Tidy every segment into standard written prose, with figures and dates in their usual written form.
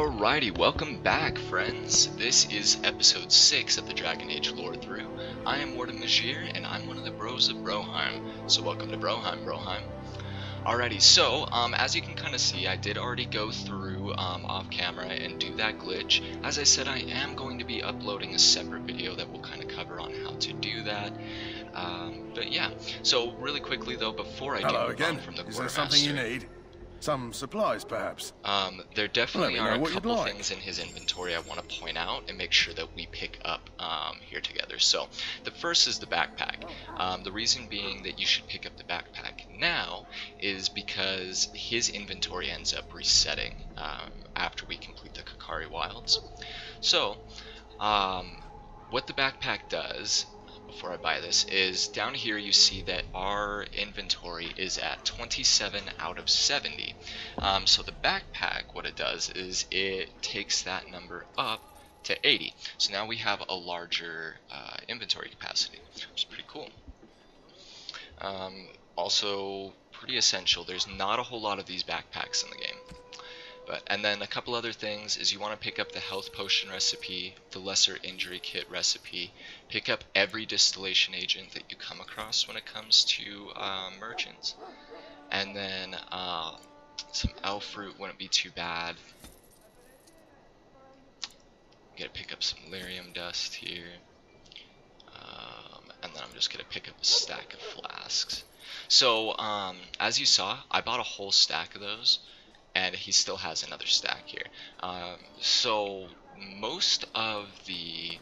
Alrighty, welcome back, friends. This is episode 6 of the Dragon Age Lorethrough. I am Warden and I'm one of the bros of Broheim. So welcome to Broheim. Alrighty, so as you can kind of see, I did already go through off camera and do that glitch. As I said, I am going to be uploading a separate video that will kind of cover on how to do that. But yeah, so really quickly though, before I do move on from the Quartermaster, is there something you need? Some supplies, perhaps? There definitely are a couple things in his inventory I want to point out and make sure that we pick up here together. So, the first is the backpack. The reason being that you should pick up the backpack now is because his inventory ends up resetting after we complete the Kakari Wilds. So, what the backpack does, before I buy this, is down here you see that our inventory is at 27 out of 70. So the backpack, what it does is it takes that number up to 80. So now we have a larger inventory capacity, which is pretty cool. Also pretty essential. There's not a whole lot of these backpacks in the game. And then a couple other things is you want to pick up the health potion recipe, the lesser injury kit recipe, pick up every distillation agent that you come across when it comes to merchants, and then some elf fruit wouldn't be too bad. Gotta pick up some lyrium dust here, and then I'm just gonna pick up a stack of flasks. So as you saw, I bought a whole stack of those. And he still has another stack here. So most of the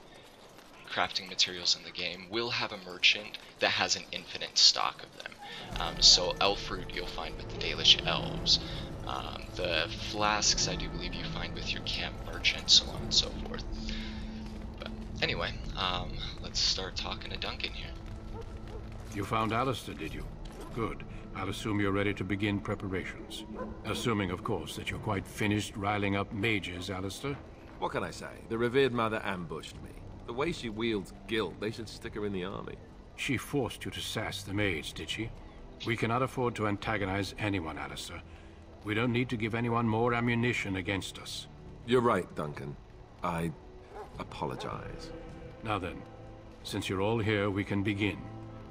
crafting materials in the game will have a merchant that has an infinite stock of them. So elf fruit you'll find with the Dalish elves. The flasks I do believe you find with your camp merchant, so on and so forth. But anyway, let's start talking to Duncan here. You found Alistair, did you? Good. I'll assume you're ready to begin preparations. Assuming, of course, that you're quite finished riling up mages, Alistair. What can I say? The revered mother ambushed me. The way she wields guilt, they should stick her in the army. She forced you to sass the mage, did she? We cannot afford to antagonize anyone, Alistair. We don't need to give anyone more ammunition against us. You're right, Duncan. I apologize. Now then, since you're all here, we can begin.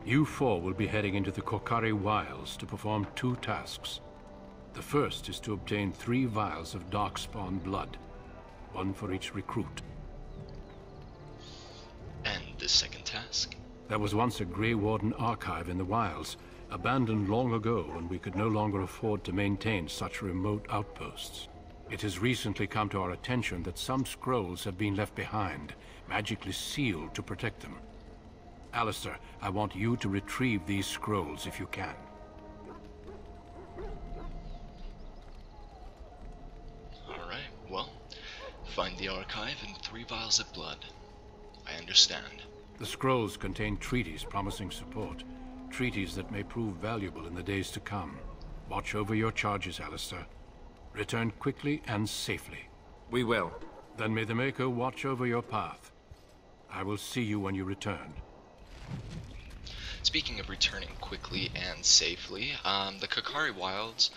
You four will be heading into the Kakari Wilds to perform 2 tasks. The first is to obtain 3 vials of darkspawn blood, 1 for each recruit. And the second task? There was once a Grey Warden archive in the wilds, abandoned long ago when we could no longer afford to maintain such remote outposts. It has recently come to our attention that some scrolls have been left behind, magically sealed to protect them. Alistair, I want you to retrieve these scrolls if you can. Alright, well, find the archive and 3 vials of blood. I understand. The scrolls contain treaties promising support, treaties that may prove valuable in the days to come. Watch over your charges, Alistair. Return quickly and safely. We will. Then may the Maker watch over your path. I will see you when you return. Speaking of returning quickly and safely, the Kakari Wilds,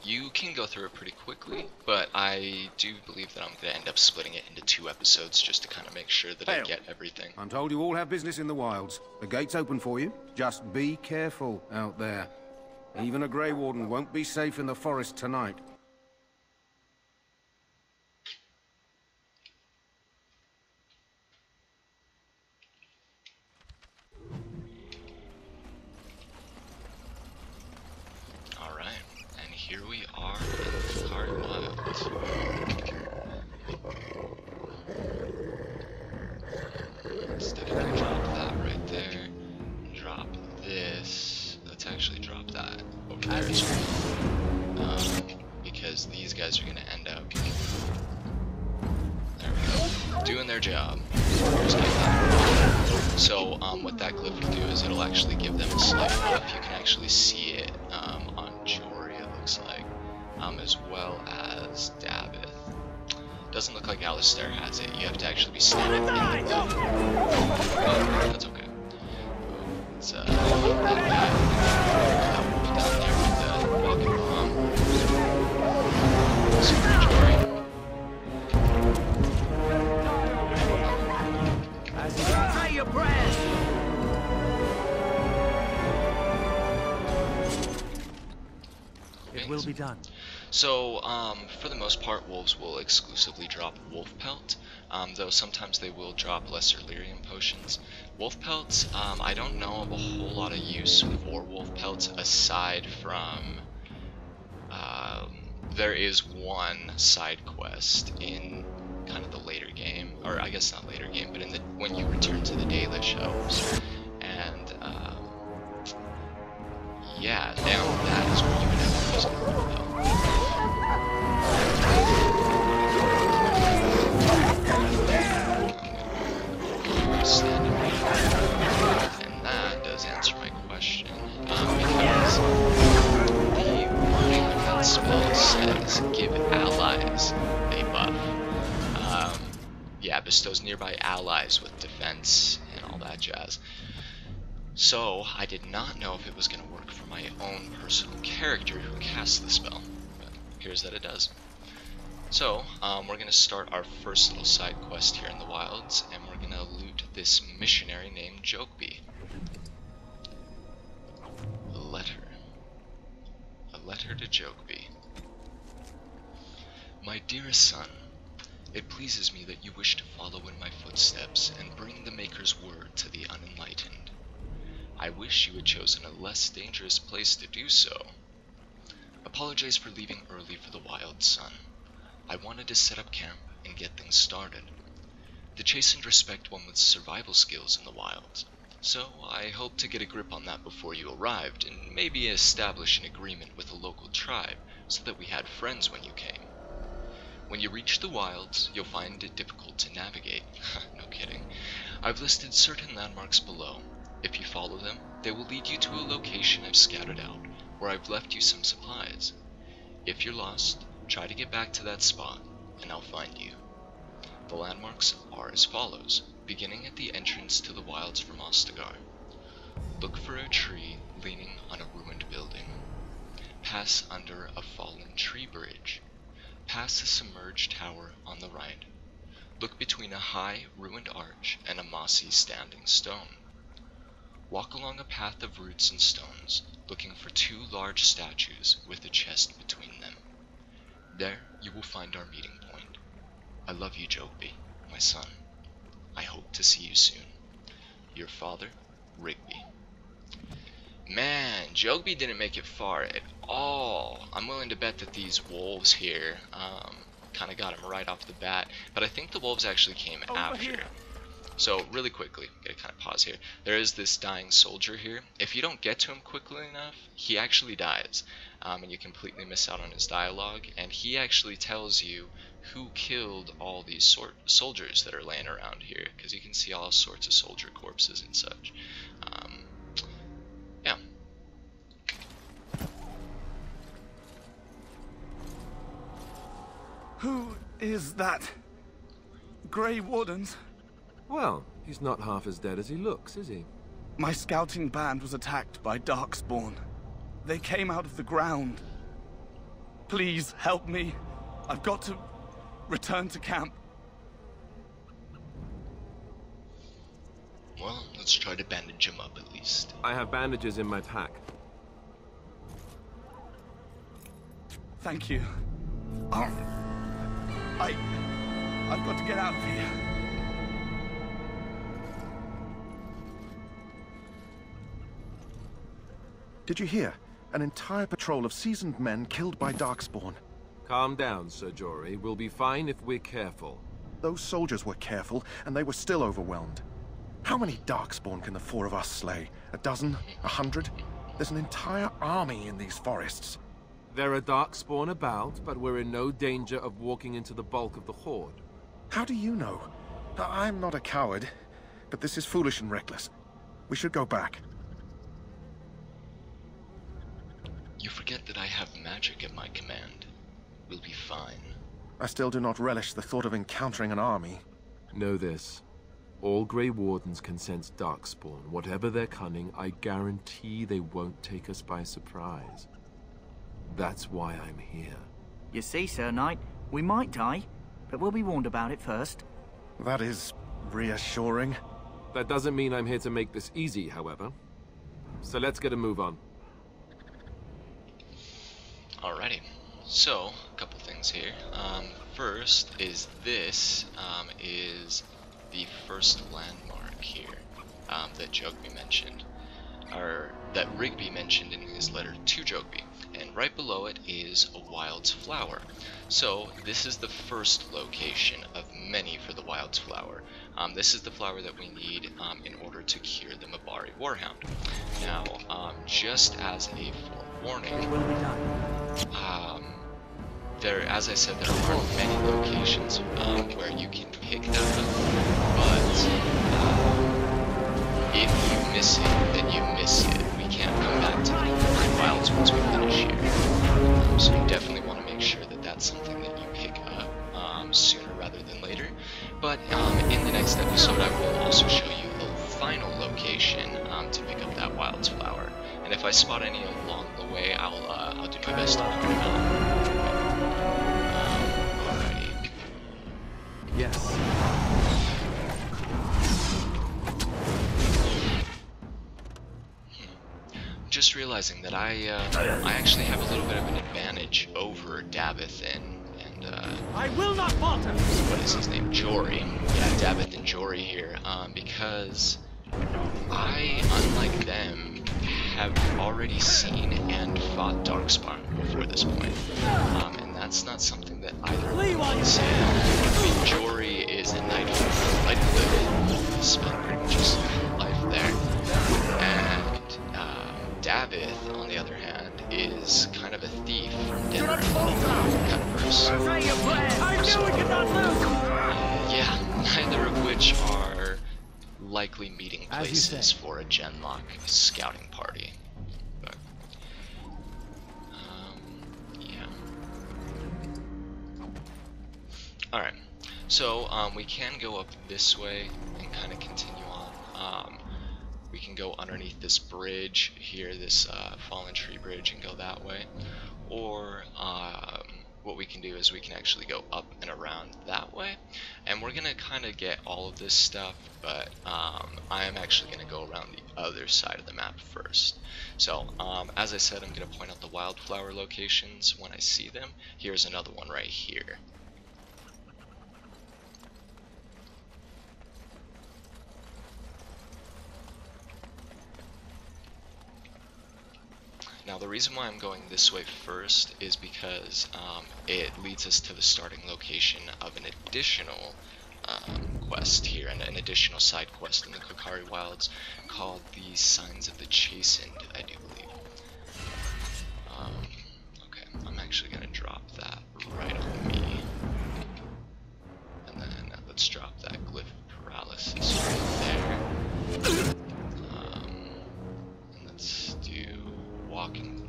you can go through it pretty quickly, but I do believe that I'm going to end up splitting it into 2 episodes just to kind of make sure that I get everything. I'm told you all have business in the wilds. The gate's open for you. Just be careful out there. Even a Grey Warden won't be safe in the forest tonight. Here we are in the Kakari Wilds. Instead of drop that right there, drop this. Let's actually drop that over there as well. Because these guys are going to end up, there we go, doing their job. So what that glyph will do is it'll actually give them a slight buff. You can actually see it on Jory, it looks like, as well as Davith. Doesn't look like Alistair has it. You have to actually be standing in the glyph. That's okay. It's that guy that will be down there with the walking bomb. Super Jory. things. will be done. So, for the most part, wolves will exclusively drop wolf pelt, though sometimes they will drop lesser lyrium potions. Wolf pelts, I don't know of a whole lot of use for wolf pelts aside from, there is one side quest in kind of the later game, or I guess not later game, but in the when you return to the Dalish Elves, and yeah, now that is where you would have to use a wolf pelt. Standing right, and that does answer my question, because the wording of that spell says give allies a buff. Yeah, bestows nearby allies with defense and all that jazz. So I did not know if it was going to work for my own personal character who casts the spell, but it appears that it does. So, we're going to start our first little side quest here in the wilds, and we're going to loot this missionary named Jokeby. A letter. A letter to Jokeby. My dearest son, it pleases me that you wish to follow in my footsteps and bring the Maker's word to the unenlightened. I wish you had chosen a less dangerous place to do so. Apologize for leaving early for the wild, son. I wanted to set up camp and get things started. The Chasind respect one with survival skills in the wilds, so I hoped to get a grip on that before you arrived, and maybe establish an agreement with a local tribe, so that we had friends when you came. When you reach the wilds, you'll find it difficult to navigate. No kidding. I've listed certain landmarks below. If you follow them, they will lead you to a location I've scouted out, where I've left you some supplies. If you're lost, try to get back to that spot, and I'll find you. The landmarks are as follows, beginning at the entrance to the wilds from Ostagar. Look for a tree leaning on a ruined building. Pass under a fallen tree bridge. Pass a submerged tower on the right. Look between a high, ruined arch and a mossy standing stone. Walk along a path of roots and stones, looking for two large statues with a chest between them. There you will find our meeting point. I love you, Jokeby, my son. I hope to see you soon. Your father, Rigby. Man, Jokeby didn't make it far at all. I'm willing to bet that these wolves here kind of got him right off the bat, but I think the wolves actually came after. So really quickly, gotta kind of pause here. There is this dying soldier here. If you don't get to him quickly enough, he actually dies, and you completely miss out on his dialogue. And he actually tells you who killed all these soldiers that are laying around here, because you can see all sorts of soldier corpses and such. Yeah. Who is that? Grey Wardens? Well, he's not half as dead as he looks, is he? My scouting band was attacked by Darkspawn. They came out of the ground. Please help me. I've got to return to camp. Well, let's try to bandage him up at least. I have bandages in my pack. Thank you. I've got to get out of here. Did you hear? An entire patrol of seasoned men killed by Darkspawn. Calm down, Sir Jory. We'll be fine if we're careful. Those soldiers were careful, and they were still overwhelmed. How many Darkspawn can the four of us slay? A dozen? 100? There's an entire army in these forests. There are Darkspawn about, but we're in no danger of walking into the bulk of the Horde. How do you know? I'm not a coward, but this is foolish and reckless. We should go back. You forget that I have magic at my command. We'll be fine. I still do not relish the thought of encountering an army. Know this. All Grey Wardens can sense Darkspawn. Whatever their cunning, I guarantee they won't take us by surprise. That's why I'm here. You see, Sir Knight, we might die, but we'll be warned about it first. That is reassuring. That doesn't mean I'm here to make this easy, however. So let's get a move on. Alrighty, so a couple things here. First is this is the first landmark here that Jogby mentioned, or that Rigby mentioned in his letter to Jogby, and right below it is a Wild's Flower. So this is the first location of many for the Wild's Flower. This is the flower that we need in order to cure the Mabari Warhound. Now, just as a forewarning, as I said, there are many locations where you can pick that up, but if you miss it, then you miss it. We can't come back to the Mabari Wilds once we finish here. So you definitely want to make sure that that's something that you pick up sooner rather than later. But in the next episode, I will also show you the final location to pick up that Wild's Flower. And if I spot any along the way, I'll do my best to point them out. Alrighty. Yes. Just realizing that I actually have a little bit of an advantage over Davith and I will not falter. What is his name? Jory. Yeah, Davith and Jory here, because I, unlike them, have already seen and fought Darkspawn before this point, and that's not something that either of them can say. I mean, Jory is a knight from Lightwood, spent pretty much his life there, and Davith, on the other hand, is kind of a thief from Denver, Cutverse. Yeah, neither of which are likely meeting places for a Genlock scouting party. But, yeah. Alright, so we can go up this way and kind of continue on. We can go underneath this bridge here, this fallen tree bridge, and go that way. Or what we can do is we can actually go up and around that way. And we're going to kind of get all of this stuff, but I am actually going to go around the other side of the map first. So, as I said, I'm going to point out the wildflower locations when I see them. Here's another one right here. Now the reason why I'm going this way first is because it leads us to the starting location of an additional quest here, and an additional side quest in the Kokari Wilds called the Signs of the Chasind, I do believe. Okay, I'm actually going to drop that right on me. And then let's drop that Glyph Paralysis right there. And let's do walking.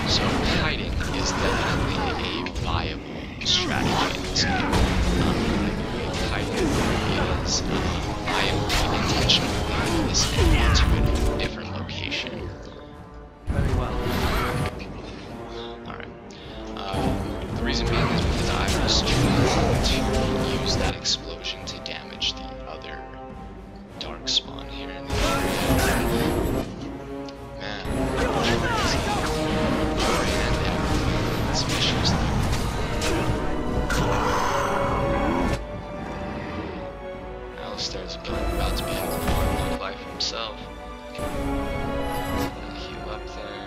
So hiding is definitely a viable strategy in this game. Hiding is I am intentionally leaving this into a different location. Very well. Alright. The reason being is because I was trying to use that explosion to damage the other dark spawn here in the area. Man, some issues there. Alistair's about to be having a hard life himself. Heal up there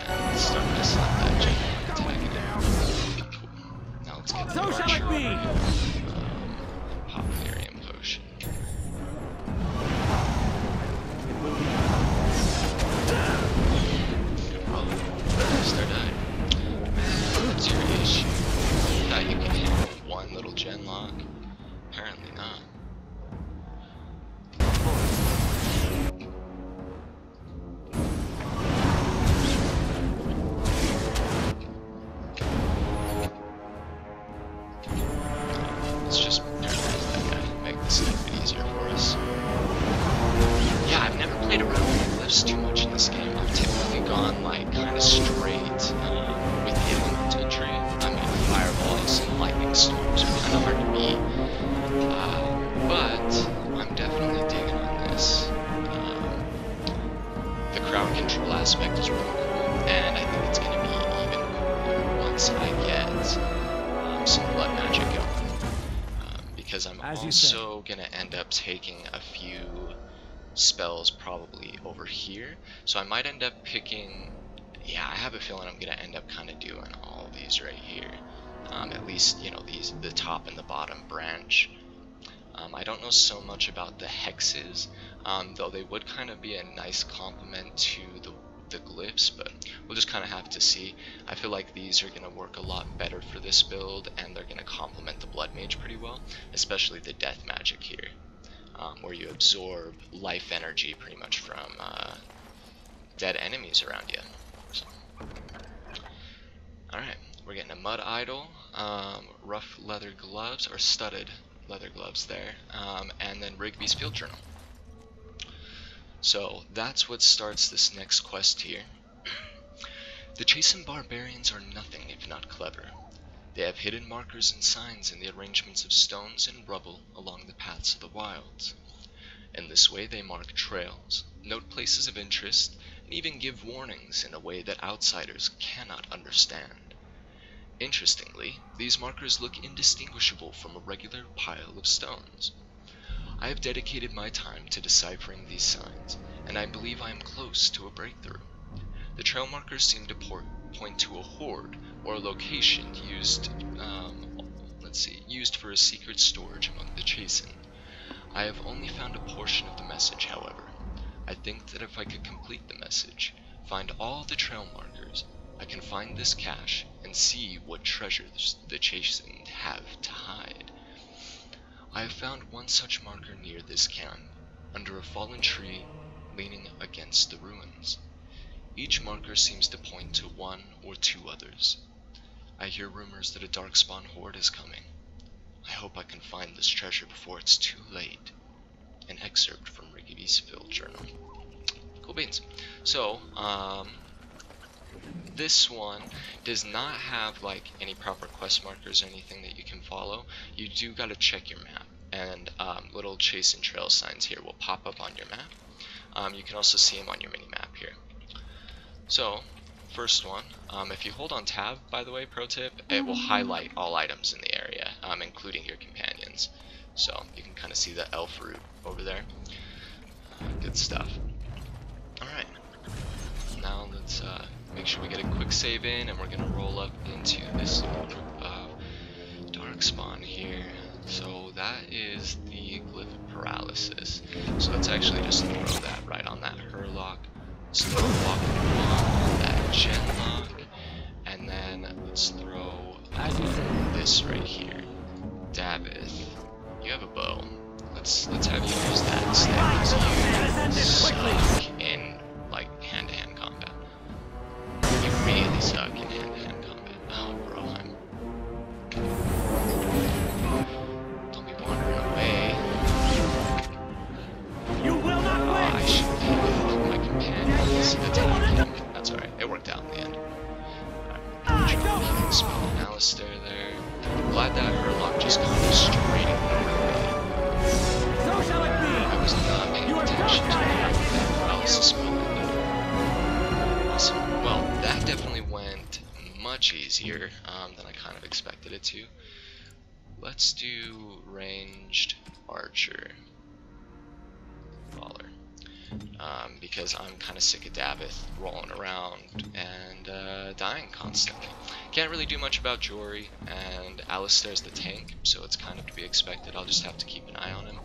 and start messing up that Genlock attack again. Now let's get the archer. Pop Lyrium potion. Well, Alistair died. What's your issue? Thought you could hit one little Genlock? Apparently not. Let's just paralyze that guy and make this a little bit easier for us. Yeah, I've never played around with glyphs too much in this game. I've typically gone like kind of straight with the elemental tree. I mean, fireballs and lightning storms are kind of hard to beat, but I'm definitely digging on this. gonna end up taking a few spells probably over here. So I might end up picking, yeah, I have a feeling I'm gonna end up kind of doing all these right here. At least, you know, these, the top and the bottom branch. I don't know so much about the hexes, though they would kind of be a nice complement to the glyphs, but we'll just kind of have to see. I feel like these are going to work a lot better for this build, and they're going to complement the Blood Mage pretty well, especially the death magic here, where you absorb life energy pretty much from dead enemies around you. So. Alright, we're getting a mud idol, rough leather gloves, or studded leather gloves there, and then Rigby's field journal. So that's what starts this next quest here. The Chasen barbarians are nothing if not clever. They have hidden markers and signs in the arrangements of stones and rubble along the paths of the wilds. In this way they mark trails, note places of interest, and even give warnings in a way that outsiders cannot understand. Interestingly, these markers look indistinguishable from a regular pile of stones. I have dedicated my time to deciphering these signs, and I believe I am close to a breakthrough. The trail markers seem to point to a hoard or a location used, used for a secret storage among the Chasen. I have only found a portion of the message, however. I think that if I could complete the message, find all the trail markers, I can find this cache and see what treasures the Chasen have to hide. I have found one such marker near this camp, under a fallen tree, leaning against the ruins. Each marker seems to point to one or two others. I hear rumors that a darkspawn horde is coming. I hope I can find this treasure before it's too late. An excerpt from Rigby's field journal. Cool beans. So, this one does not have like any proper quest markers or anything that you can follow. You do gotta check your map, and little Chasen trail signs here will pop up on your map. You can also see them on your mini map here. So, first one, if you hold on tab, by the way, pro tip, it will highlight all items in the area, including your companions. So you can kind of see the elf root over there. Good stuff. Alright, now let's make sure we get a quick save in, and we're going to roll up into this little group of darkspawn here. So that is the glyph of paralysis. So let's actually just throw that right on that Hurlock. Let's throw lock on that Genlock, and then let's throw this right here. Davith, you have a bow. Let's have you use that instead, because you suck in like hand-to-hand combat. You really suck in hand-to-hand combat. Oh, bro, don't be wandering away. You will not win. I should have my companions attack him. That's alright. It worked out in the end. Alright, spelling Alistair there. Glad that Hurlock just kind of straight away. So shall it be. I was not paying attention to that paralysis spell. Awesome. Well, that definitely went much easier than I kind of expected it to. Let's do ranged archer. Baller. Because I'm kind of sick of Davith rolling around and dying constantly. Can't really do much about Jory, and Alistair's the tank, so it's kind of to be expected. I'll just have to keep an eye on him.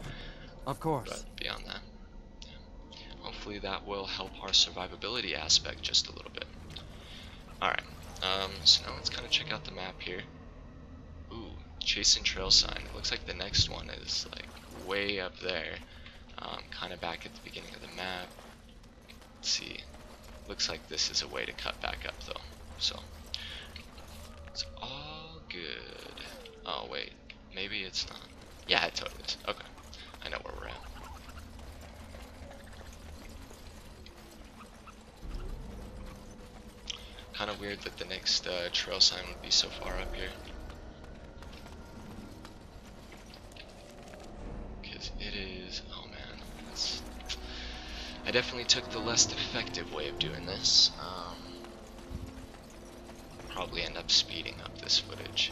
Of course. But beyond that, yeah. Hopefully that will help our survivability aspect just a little bit. Alright, so now let's kind of check out the map here. Ooh, Chasen trail sign. It looks like the next one is like way up there. Kind of back at the beginning of the map. Let's see. Looks like this is a way to cut back up though. So it's all good. Oh wait, maybe it's not. Yeah, it totally is. Okay, I know where we're at. Kind of weird that the next trail sign would be so far up here. Because it is, oh man, I definitely took the less effective way of doing this. Probably end up speeding up this footage.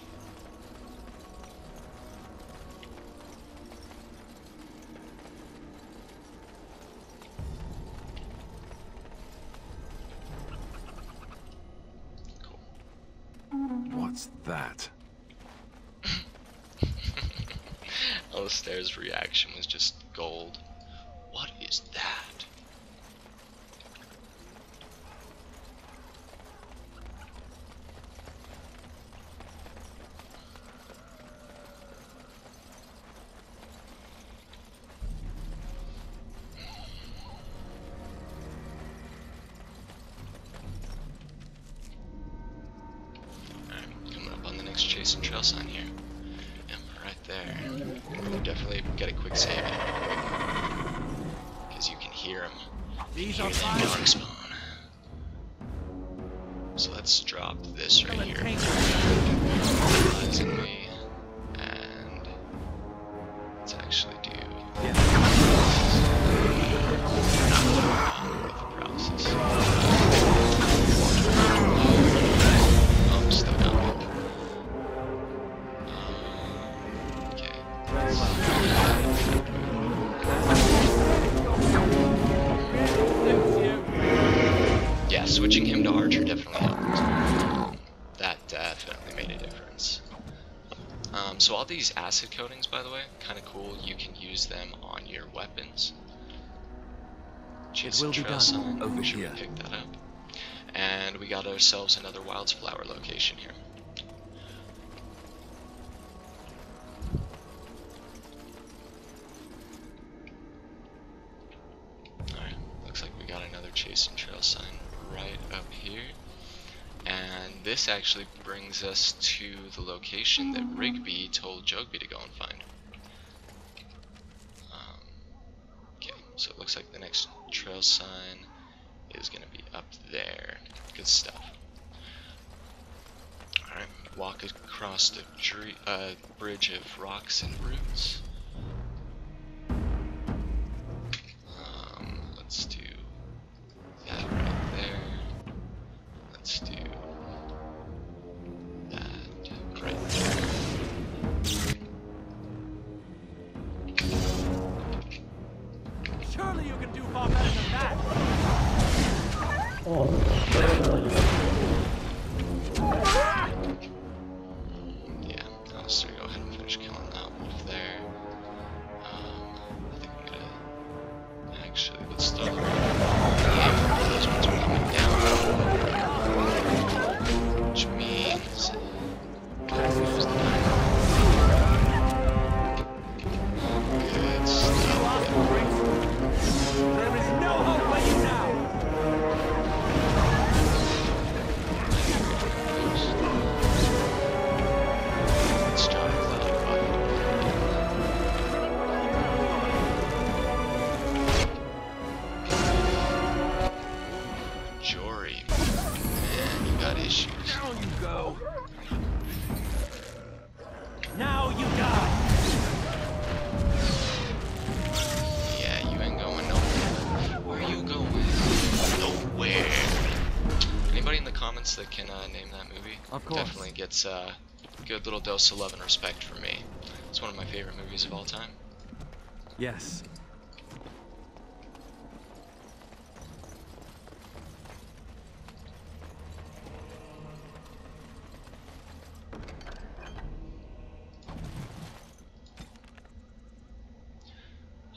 What's that? Alistair's reaction was just gold. What is that? Chasing trail sign here. Yep, right there. We'll definitely get a quick save in because you can hear him. These are dark spawn. So let's drop this right here. Realizing me, and let's actually do paralysis. Oh, I'm still down. Yeah, switching him to Archer definitely helped. That definitely made a difference. So all these acid coatings, by the way, kind of cool. You can use them on your weapons. Chasing trail sign. Over Should here. we pick that up? And we got ourselves another wildflower location here. Chasing trail sign right up here, and this actually brings us to the location that Rigby told Jogby to go and find. Okay, so it looks like the next trail sign is going to be up there. Good stuff. Alright, walk across the bridge of rocks and roots. Let's do that right there. Let's do that right there. Surely you can do far better than that. Yeah, Alistair, go ahead and finish killing that wolf there. I think I'm gonna actually let's start. Those ones are coming down, which means good stuff. There is no hope for you now. Let's drop that. Jory, man, you got issues. Down you go. Now you die. Yeah, you ain't going nowhere. Where are you going? Nowhere. Anybody in the comments that can name that movie? Of course. Definitely gets a good little dose of love and respect from me. It's one of my favorite movies of all time. Yes.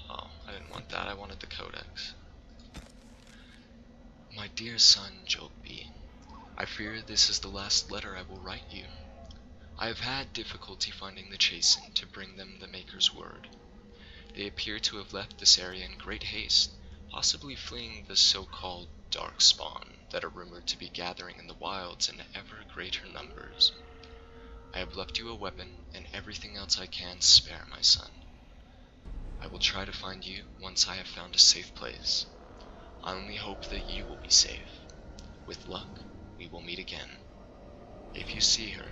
Oh, I didn't want that. I wanted the codex. My dear son, Jogby, I fear this is the last letter I will write you. I have had difficulty finding the Chasen to bring them the Maker's word. They appear to have left this area in great haste, possibly fleeing the so-called darkspawn that are rumored to be gathering in the wilds in ever greater numbers. I have left you a weapon and everything else I can spare, my son. I will try to find you once I have found a safe place. I only hope that you will be safe. With luck, we will meet again. If you see her,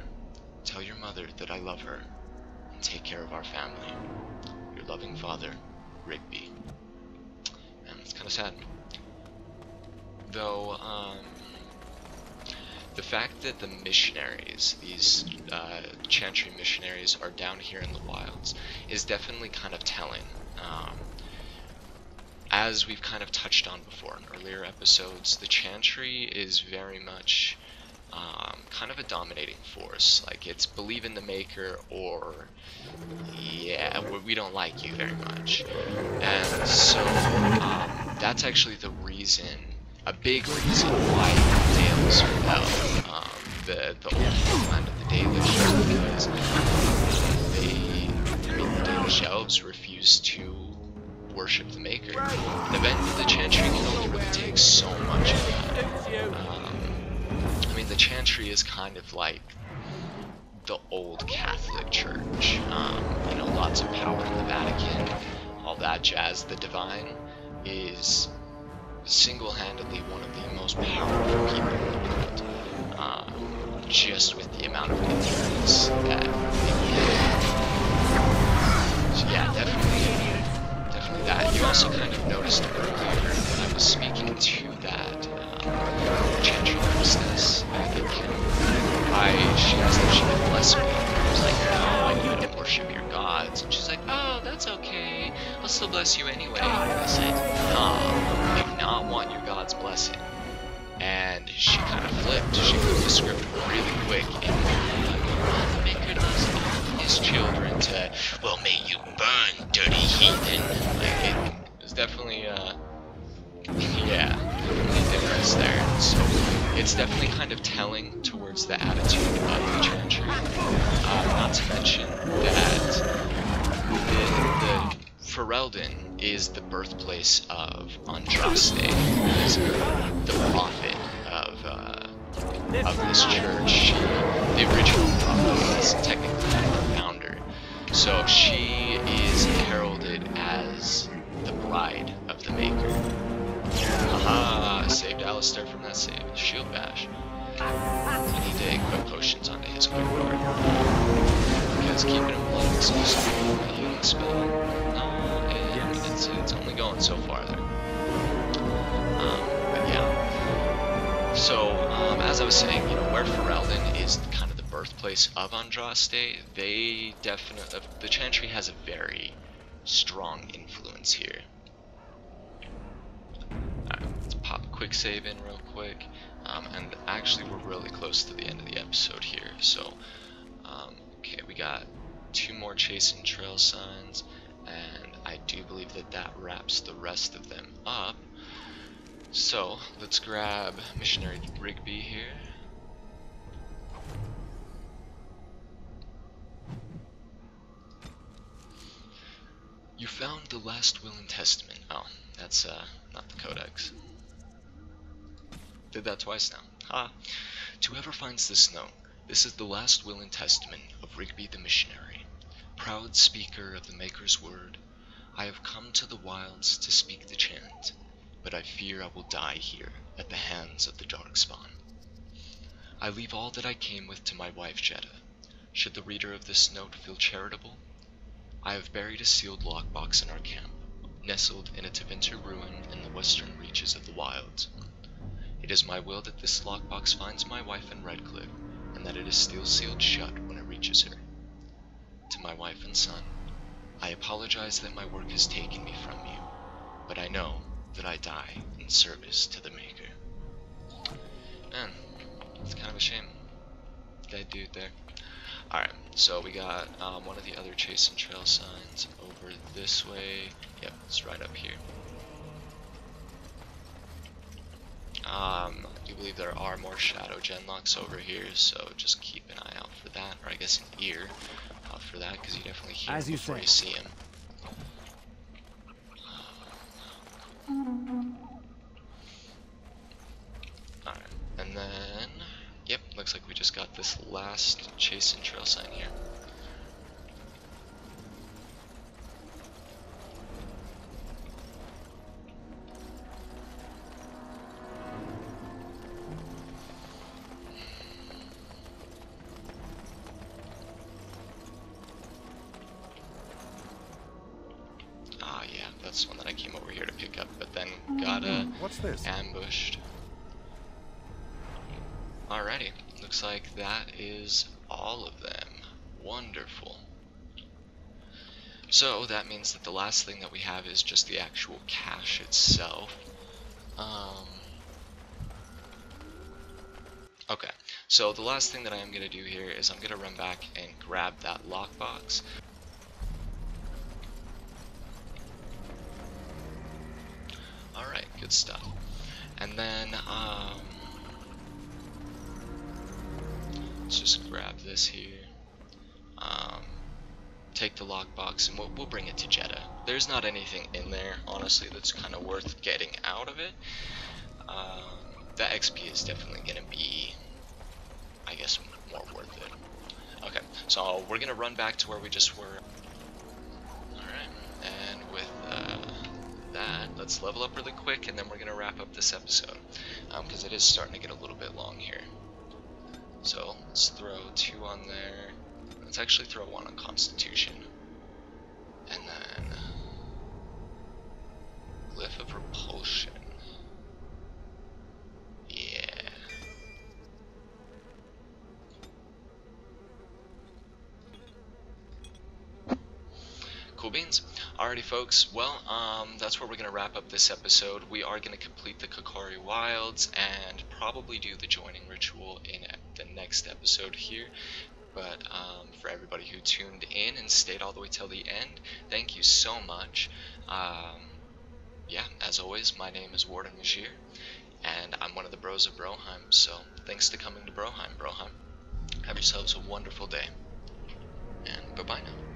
tell your mother that I love her, and take care of our family. Your loving father, Rigby. And it's kind of sad. Though, the fact that the missionaries, these Chantry missionaries, are down here in the wilds is definitely kind of telling. As we've kind of touched on before in earlier episodes, the Chantry is very much kind of a dominating force. Like, it's believe in the Maker, or yeah, we don't like you very much. And so that's actually the reason, a big reason why Dales rebelled, the old homeland of the Dalish, because the Dalish elves refused to worship the Maker. And eventually the Chantry can only really take so much of that. I mean, the Chantry is kind of like the old Catholic Church. You know, lots of power in the Vatican, all that jazz. The Divine is single-handedly one of the most powerful people in the world, just with the amount of influence that they have. So yeah, definitely that. You also kind of noticed earlier when I was speaking to that Chantry priestess, I think she asked if she could bless me. I was like, no, I need to worship your gods. And she's like, oh, that's okay. I'll still bless you anyway. And I said, no, I do not want your god's blessing. And she kind of flipped. She flipped the script really quick and the Maker does all his children to, well, may you burn, dirty heathen. Like, it was definitely, yeah, definitely a difference there. So it's definitely kind of telling towards the attitude of the Chantry. Not to mention that the Ferelden is the birthplace of Andraste, who is the prophet of this church. The original prophet is technically the founder. So she is heralded as the bride of the Maker. Aha! Saved Alistair from that save. Shield bash. I need to equip potions onto his quick guard. Because keeping him alive is supposed to be a healing spell. It's only going so far there. But yeah. So, as I was saying, you know, where Ferelden is kind of the birthplace of Andraste, they definitely, the Chantry has a very strong influence here. Alright, let's pop a quick save in real quick. And actually we're really close to the end of the episode here, so okay, we got 2 more Chasen trail signs, and I do believe that that wraps the rest of them up. So let's grab Missionary Rigby here. You found the last will and testament. Oh, that's not the codex. Did that twice now. Ha! To whoever finds this note, this is the last will and testament of Rigby the Missionary. Proud speaker of the Maker's word, I have come to the wilds to speak the chant, but I fear I will die here at the hands of the Darkspawn. I leave all that I came with to my wife Jeddah. Should the reader of this note feel charitable, I have buried a sealed lockbox in our camp, nestled in a Tevinter ruin in the western reaches of the wilds. It is my will that this lockbox finds my wife in Redcliffe, and that it is still sealed shut when it reaches her. To my wife and son, I apologize that my work has taken me from you, but I know that I die in service to the Maker. Man, it's kind of a shame. Dead dude there. Alright, so we got one of the other Chasen trail signs over this way. Yep, it's right up here. I do believe there are more shadow genlocks over here, so just keep an eye out for that, or I guess an ear out for that, because you definitely hear him before you see him. Alright, and then, yep, looks like we just got this last Chasen trail sign here. That's one that I came over here to pick up, but then got ambushed. Alrighty, looks like that is all of them. Wonderful. So that means that the last thing that we have is just the actual cache itself. Okay, So the last thing that I am going to do here is I'm going to run back and grab that lockbox. Alright, good stuff. And then, let's just grab this here. Take the lockbox and we'll bring it to Jeddah. There's not anything in there, honestly, that's kind of worth getting out of it. That XP is definitely going to be, I guess, more worth it. Okay, so we're going to run back to where we just were. Alright, and with that, let's level up really quick, and then we're going to wrap up this episode, because it is starting to get a little bit long here. So let's throw 2 on there. Let's actually throw 1 on Constitution. And then Glyph of Repulsion. Yeah. Cool beans. Alrighty folks, well, that's where we're going to wrap up this episode. We are going to complete the Kokari Wilds and probably do the joining ritual in the next episode here. But for everybody who tuned in and stayed all the way till the end, thank you so much. Yeah, as always, my name is Warden Mashir, and I'm one of the Bros of Broheim, so thanks to coming to Broheim. Have yourselves a wonderful day, and bye-bye now.